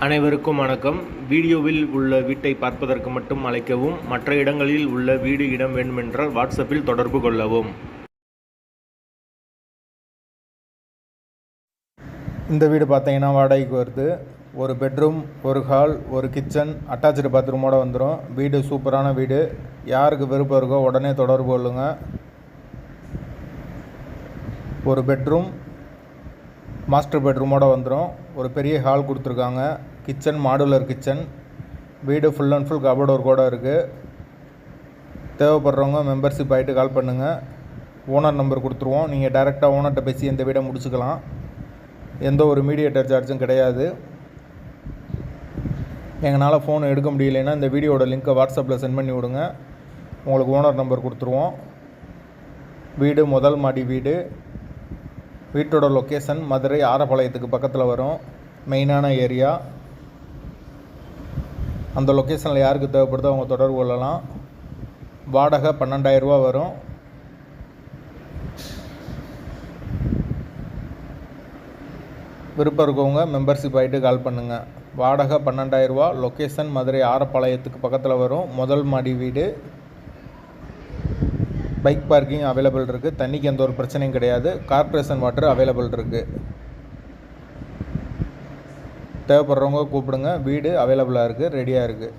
அனைவருக்கும் வணக்கம். வீடியோவில் உள்ள வீட்டை பார்ப்பதற்கு மட்டும் அழைக்கவும். மற்ற இடங்களில் உள்ள வீடு இடம் வேண்டுமென்றால் வாட்ஸ்அப்பில் தொடர்பு கொள்ளவும். இந்த வீடு பார்த்தீங்கன்னா வாடகைக்கு வருது. ஒரு பெட்ரூம், ஒரு ஹால், ஒரு கிச்சன், அட்டாச்சு பாத்ரூமோடு வந்துடும். வீடு சூப்பரான வீடு. யாருக்கு விருப்பம் இருக்கோ உடனே தொடர்பு கொள்ளுங்க. ஒரு பெட்ரூம், மாஸ்டர் பெட்ரூமோடு வந்துடும். ஒரு பெரிய ஹால் கொடுத்துருக்காங்க. Kitchen, modular kitchen. வீடு ஃபுல் அண்ட் ஃபுல் கபோர்ட் ஒர்க்கோடு இருக்குது. தேவைப்படுறவங்க மெம்பர்ஷிப் ஆகிட்டு கால் பண்ணுங்கள். ஓனர் நம்பர் கொடுத்துருவோம். நீங்கள் டைரெக்டாக ஓனர்கிட்ட பேசி இந்த வீடை முடிச்சுக்கலாம். எந்த ஒரு மீடியேட்டர் சார்ஜும் கிடையாது. எங்களால் ஃபோன் எடுக்க முடியலைன்னா இந்த வீடியோட லிங்க்கை வாட்ஸ்அப்பில் சென்ட் பண்ணி விடுங்க. உங்களுக்கு ஓனர் நம்பர் கொடுத்துருவோம். வீடு முதல் மாடி வீடு. வீட்டோட லொக்கேஷன் மதுரை ஆரப்பாளையத்துக்கு பக்கத்தில் வரும். மெயினான ஏரியா. அந்த லொக்கேஷனில் யாருக்கு தேவைப்படுதோ அவங்க தொடர்பு கொள்ளலாம். வாடகை 12,000 ரூபா வரும். விருப்பம் இருக்கவங்க மெம்பர்ஷிப் ஆகிட்டு கால் பண்ணுங்கள். வாடகை 12,000 ரூபா. லொக்கேஷன் மதுரை ஆரப்பாளையத்துக்கு பக்கத்தில் வரும். முதல் மாடி வீடு. பைக் பார்க்கிங் அவைலபிள் இருக்குது. தண்ணிக்கு எந்த ஒரு பிரச்சனையும் கிடையாது. கார்ப்பரேஷன் வாட்டர் அவைலபிள் இருக்குது. தேவைப்படுறவங்க கூப்பிடுங்க. வீடு அவைலபிளாக இருக்குது, ரெடியாக இருக்குது.